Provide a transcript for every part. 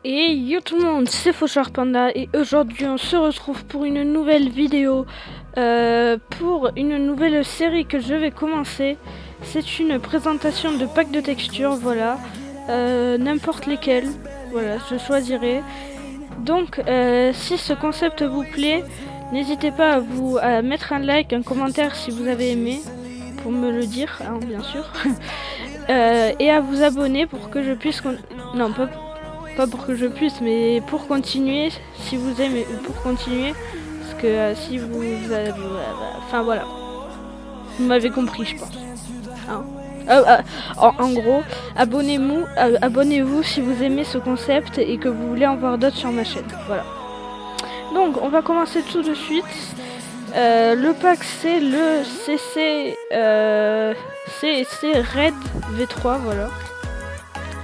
Et yo tout le monde, c'est Fauchard Panda et aujourd'hui on se retrouve pour une nouvelle vidéo, pour une nouvelle série que je vais commencer. C'est une présentation de packs de textures, voilà, n'importe lesquels, voilà, je choisirai. Donc si ce concept vous plaît, n'hésitez pas à mettre un like, un commentaire si vous avez aimé, pour me le dire, hein, bien sûr. Et à vous abonner pour que je puisse... Non, pas pour que je puisse, mais pour continuer, si vous aimez, pour continuer, parce que si vous avez... Enfin voilà, vous m'avez compris je pense. Hein. En gros, abonnez-vous si vous aimez ce concept et que vous voulez en voir d'autres sur ma chaîne. Voilà. Donc on va commencer tout de suite. Le pack c'est le CC Red V3, voilà.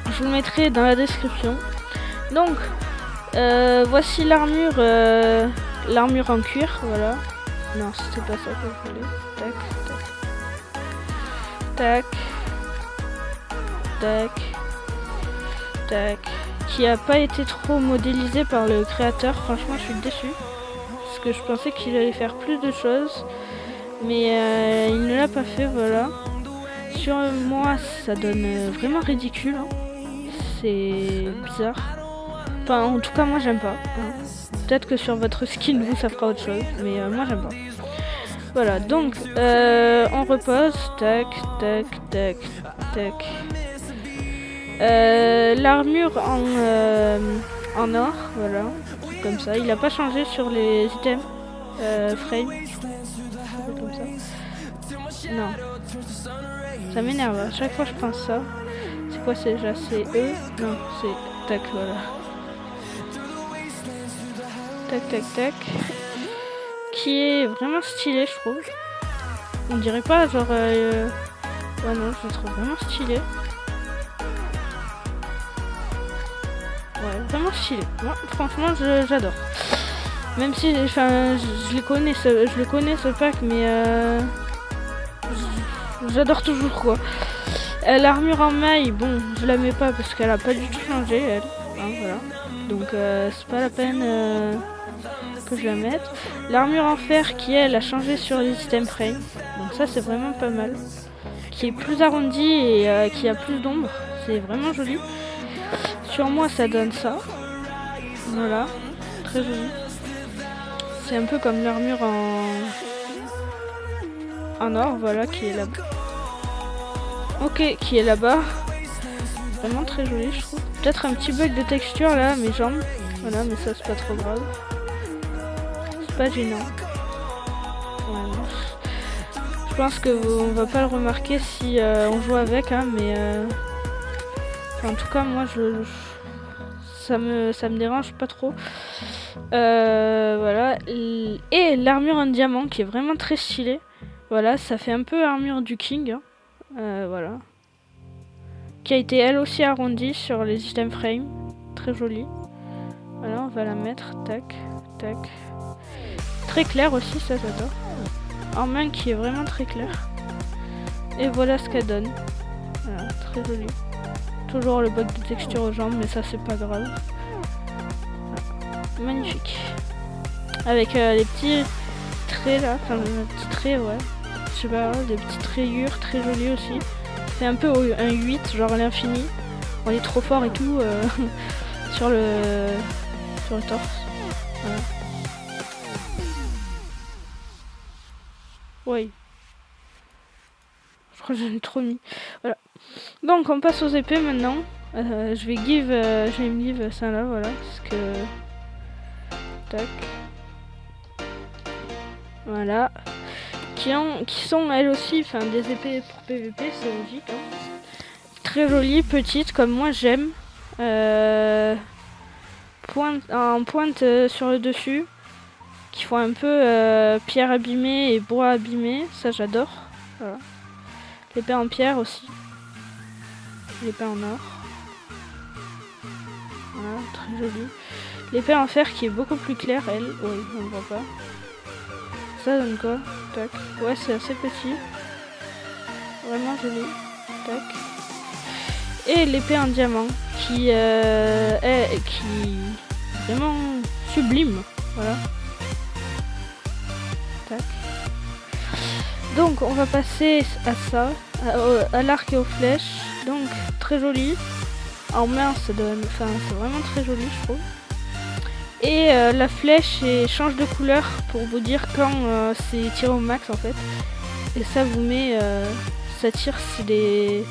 Je vous le mettrai dans la description. Donc voici l'armure en cuir, voilà. Non, c'était pas ça que je voulais. Tac, tac, tac, tac. Qui a pas été trop modélisé par le créateur. Franchement, je suis déçue parce que je pensais qu'il allait faire plus de choses, mais il ne l'a pas fait, voilà. Sur moi, ça donne vraiment ridicule. Hein. C'est bizarre. Enfin, en tout cas, moi, j'aime pas. Hein. Peut-être que sur votre skin, vous, ça fera autre chose. Mais moi, j'aime pas. Voilà, donc, on repose. Tac, tac, tac, tac. L'armure en or, voilà. Comme ça. Il a pas changé sur les items. Frame. Comme ça. Non. Ça m'énerve. À chaque fois, je pense ça. C'est quoi, c'est déjà? C'est E? Non, c'est... Tac, voilà. Tac, tac, tac. Qui est vraiment stylé, je trouve. On dirait pas, genre... Ouais, non, je le trouve vraiment stylé. Ouais, vraiment stylé. Moi, franchement, j'adore. Même si, enfin, je le connais ce pack, mais... J'adore toujours, quoi. L'armure en maille, bon, je la mets pas parce qu'elle a pas du tout changé, elle. Hein, voilà. Donc c'est pas la peine que je la mette. L'armure en fer qui, elle, a changé sur les systèmes frame. Donc ça, c'est vraiment pas mal. Qui est plus arrondi et qui a plus d'ombre. C'est vraiment joli. Sur moi, ça donne ça. Voilà. Très joli. C'est un peu comme l'armure en or, voilà, qui est là-bas. Ok, qui est là-bas. Vraiment très joli, je trouve. Peut-être un petit bug de texture là, mes jambes. Voilà, mais ça c'est pas trop grave. C'est pas gênant. Ouais, je pense que on va pas le remarquer si on joue avec, hein, mais en tout cas moi ça me dérange pas trop. Voilà. Et l'armure en diamant qui est vraiment très stylée. Voilà, ça fait un peu armure du King. Hein. Voilà. Qui a été elle aussi arrondie sur les systèmes frame. Très jolie. Voilà, on va la mettre. Tac, tac. Très clair aussi, ça j'adore. En main qui est vraiment très clair. Et voilà ce qu'elle donne. Voilà, très jolie. Toujours le bug de texture aux jambes, mais ça c'est pas grave. Voilà. Magnifique. Avec les petits traits là. Enfin, les petits traits, ouais. Je sais pas, des petites rayures très jolies aussi. C'est un peu un 8, genre à l'infini. On est trop fort et tout sur le torse. Voilà. Oui. Je crois que j'en ai trop mis. Voilà. Donc on passe aux épées maintenant. Je vais me give ça là, voilà. Parce que... Tac. Voilà. Qui sont elles aussi, enfin des épées pour PVP, c'est logique. Hein. Très jolies, petites, comme moi j'aime. En pointe sur le dessus. Qui font un peu pierre abîmée et bois abîmé, ça j'adore. Voilà. L'épée en pierre aussi. L'épée en or. Voilà, très jolie. L'épée en fer qui est beaucoup plus claire, elle. Oui, on ne voit pas. Ça donne quoi? Tac. Ouais, c'est assez petit. Vraiment joli. Tac. et l'épée en diamant qui est vraiment sublime. Voilà. Tac. Donc on va passer à ça, à l'arc et aux flèches. Donc très joli. En main ça donne, enfin c'est vraiment très joli je trouve. Et la flèche change de couleur pour vous dire quand c'est tiré au max en fait. Et ça vous met, ça tire c'est des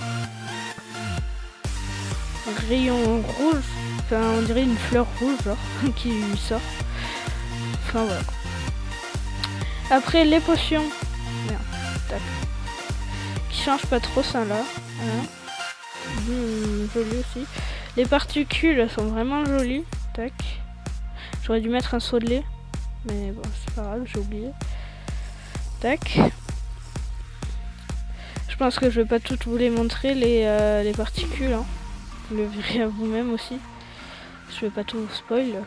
rayons rouges. Enfin on dirait une fleur rouge genre qui sort. Enfin voilà. Après les potions. Merde. Tac. Qui change pas trop ça là. Voilà. Joli aussi. Les particules elles sont vraiment jolies. Tac. J'aurais dû mettre un seau de lait. Mais bon c'est pas grave, j'ai oublié. Tac. Je pense que je vais pas toutes vous les montrer les particules. Hein. Vous le verrez à vous-même aussi. Je vais pas tout vous spoil.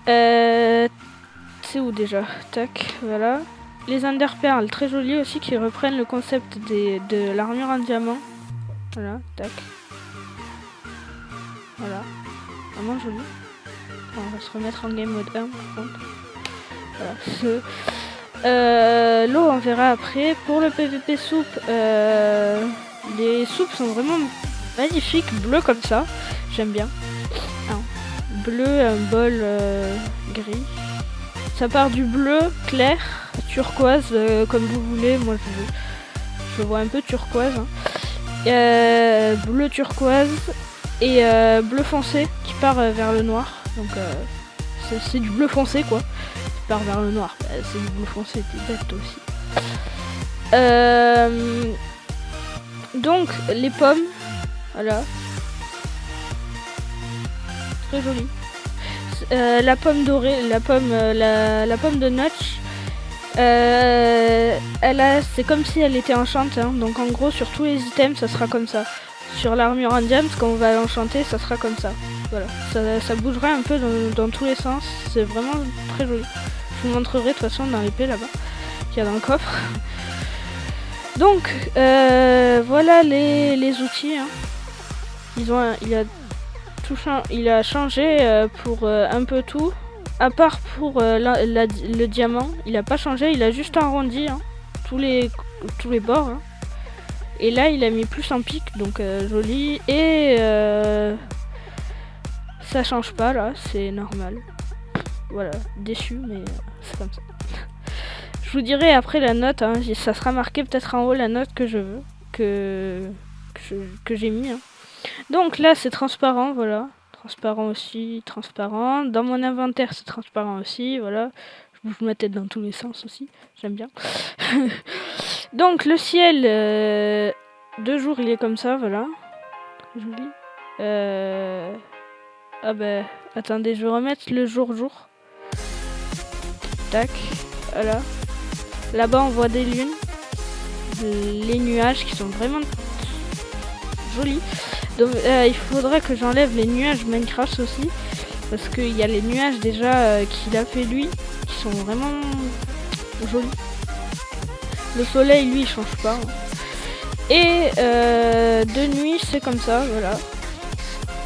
C'est où déjà? Tac, voilà. Les Enderpearls, très jolies aussi, qui reprennent le concept de l'armure en diamant. Voilà, tac. Voilà. Vraiment joli. Bon, on va se remettre en game mode 1 par contre. Voilà. L'eau on verra après. Pour le PVP soupe, les soupes sont vraiment magnifiques, bleues comme ça. J'aime bien. Ah, bleu, un bol gris. Ça part du bleu clair, turquoise, comme vous voulez. Moi je vois un peu turquoise. Hein. Bleu turquoise et bleu foncé qui part vers le noir. Donc c'est du bleu foncé quoi. Qui part vers le noir. C'est du bleu foncé, t'es bête aussi. Donc les pommes, voilà. Très jolie. La pomme dorée, la pomme de Notch, c'est comme si elle était enchantée. Hein. Donc en gros sur tous les items ça sera comme ça. Sur l'armure en diamant, quand on va l'enchanter, ça sera comme ça. Voilà, ça bougera un peu dans tous les sens. C'est vraiment très joli. Je vous montrerai de toute façon dans l'épée là-bas, qu'il y a dans le coffre. Donc voilà les outils. Hein. Il a changé pour un peu tout, à part pour le diamant. Il a pas changé, il a juste arrondi hein, tous les bords. Hein. Et là il a mis plus en pic, donc joli. Et ça change pas là, c'est normal. Voilà, déçu mais c'est comme ça. Je vous dirai après la note, hein, ça sera marqué peut-être en haut la note que je veux, que j'ai mis. Hein. Donc là c'est transparent, voilà. Transparent aussi, transparent. Dans mon inventaire c'est transparent aussi, voilà. Je bouge ma tête dans tous les sens aussi, j'aime bien. Donc le ciel, de jour il est comme ça, voilà. Joli. Ah bah, attendez, je vais remettre le jour. Tac, voilà. Là-bas on voit des lunes. Les nuages qui sont vraiment jolis. Donc il faudrait que j'enlève les nuages Minecraft aussi. Parce qu'il y a les nuages déjà qu'il a fait lui. Qui sont vraiment jolis. Le soleil lui il change pas. Hein. Et de nuit c'est comme ça, voilà.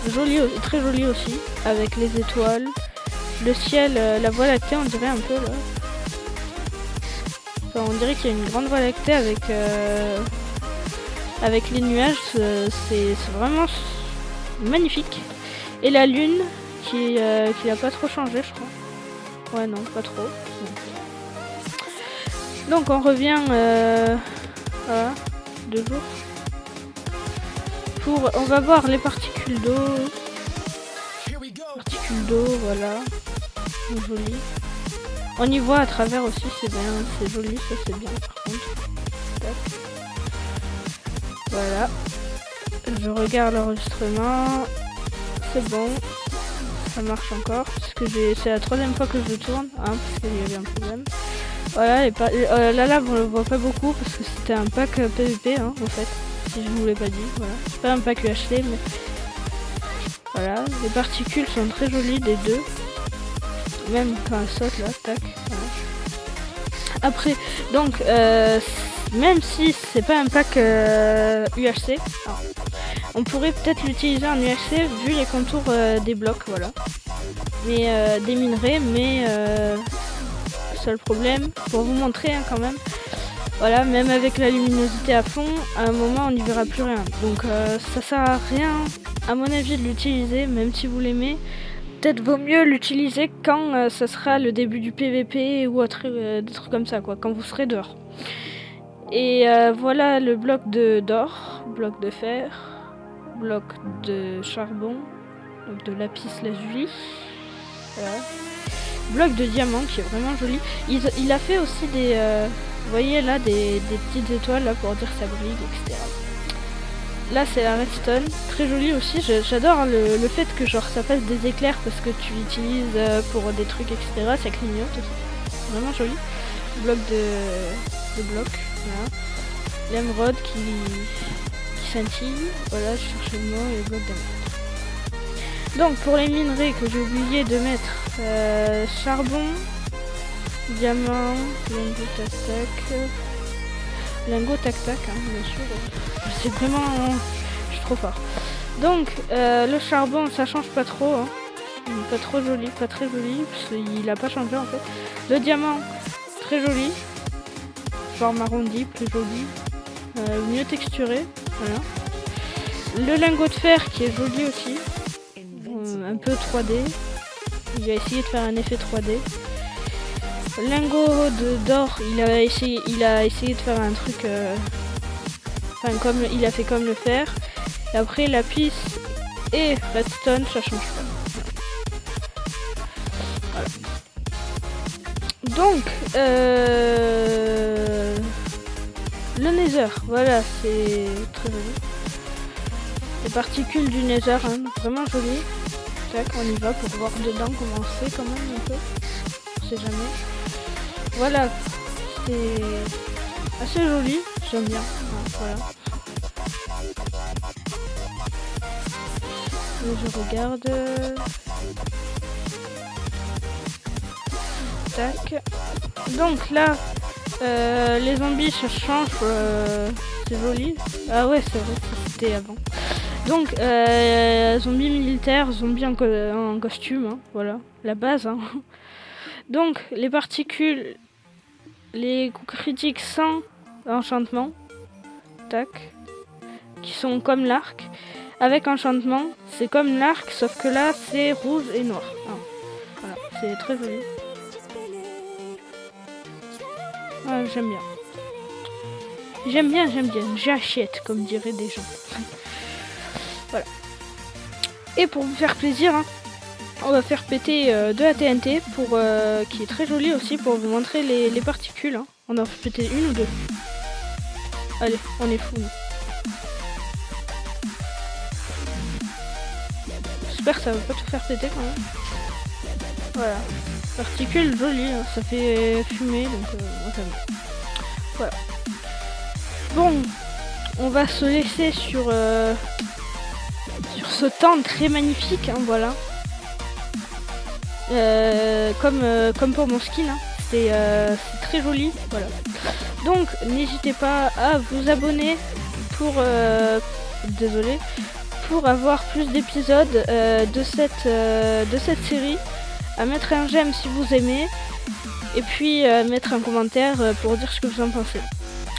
Joli, très joli aussi. Avec les étoiles. Le ciel, la voie lactée on dirait un peu là. Enfin, on dirait qu'il y a une grande voie lactée avec les nuages, c'est vraiment magnifique. Et la lune qui a pas trop changé je crois. Ouais non, pas trop. Donc on revient voilà, 2 jours. On va voir les particules d'eau. Particules d'eau, voilà. Joli. On y voit à travers aussi, c'est bien, c'est joli, ça c'est bien par contre. Tac. Voilà. Je regarde l'enregistrement. C'est bon. Ça marche encore. Parce que c'est la 3e fois que je tourne. Hein, parce qu'il y avait un problème. Voilà, la lave on le voit pas beaucoup parce que c'était un pack PVP hein, en fait. Si je vous l'ai pas dit. Voilà. C'est pas un pack UHC mais. Voilà. Les particules sont très jolies des deux. Même quand elle saute là, tac. Voilà. Après, donc même si c'est pas un pack UHC, alors, On pourrait peut-être l'utiliser en UHC vu les contours des blocs, voilà. Mais des minerais, mais seul problème, pour vous montrer quand même. Voilà, même avec la luminosité à fond, à un moment on n'y verra plus rien. Donc ça sert à rien, à mon avis, de l'utiliser, même si vous l'aimez. Peut-être vaut mieux l'utiliser quand ça sera le début du PVP ou autre, des trucs comme ça, quoi, quand vous serez dehors. Et voilà le bloc d'or, bloc de fer, bloc de charbon, bloc de lapis lazuli, voilà. Bloc de diamant qui est vraiment joli. Il a fait aussi des... vous voyez là des petites étoiles là pour dire ça brille, etc. Là c'est la redstone, très jolie aussi. J'adore le fait que genre ça fasse des éclairs parce que tu l'utilises pour des trucs, etc. Ça clignote aussi. Vraiment joli. Bloc de bloc, voilà. L'émeraude qui scintille. Voilà, je cherchais le mot, et le bloc d'émeraude. Donc pour les minerais que j'ai oublié de mettre, charbon, diamant, lingot tac-tac, hein, bien sûr. C'est vraiment... je suis trop fort. Donc le charbon ça change pas trop, hein. Pas trop joli, pas très joli, parce qu'il a pas changé en fait. Le diamant, très joli. Genre marrondi, plus joli. Mieux texturé, voilà. Le lingot de fer qui est joli aussi. Un peu 3D. Il a essayé de faire un effet 3D. Lingot d'or, il a essayé de faire un truc, comme il a fait comme le fer. Et après lapis et redstone, ça change pas. Voilà. Donc le nether, voilà, c'est très joli. Les particules du nether, hein, vraiment joli. Tac, on y va pour voir dedans comment c'est quand même un peu. On sait jamais. Voilà, c'est assez joli, j'aime bien. Voilà. Et je regarde. Tac. Donc là, les zombies ça change, c'est joli. Ah ouais, c'est vrai, c'était avant. Donc zombies militaires, zombies en costume, hein, voilà, la base. Hein. Donc les particules, les coups critiques sans enchantement, tac, qui sont comme l'arc. Avec enchantement, c'est comme l'arc, sauf que là c'est rouge et noir. Hein. Voilà, c'est très joli. Ah, j'aime bien. J'aime bien. J'achète, comme diraient des gens. Voilà. Et pour vous faire plaisir, hein, on va faire péter de la TNT pour qui est très jolie aussi pour vous montrer les particules. Hein. On en fait péter une ou deux. Allez, on est fou. J'espère que ça va pas tout faire péter quand même. Voilà. Particules jolies, hein. Ça fait fumer donc moi ça me... Voilà. Bon, on va se laisser sur ce temps très magnifique, hein, voilà. Comme pour mon skin, hein. C'est très joli, voilà. Donc n'hésitez pas à vous abonner pour pour avoir plus d'épisodes de cette série, à mettre un j'aime si vous aimez, et puis mettre un commentaire pour dire ce que vous en pensez.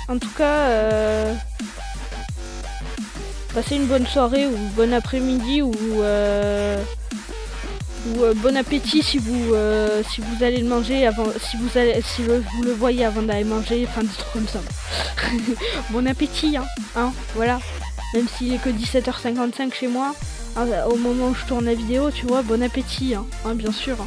En tout cas, passez une bonne soirée ou bon après-midi ou bon appétit si vous allez le manger avant, si vous le voyez avant d'aller manger, enfin des trucs comme ça. Bon appétit, hein, voilà. Même s'il est que 17h55 chez moi, hein, au moment où je tourne la vidéo, tu vois, bon appétit, hein, bien sûr. Hein.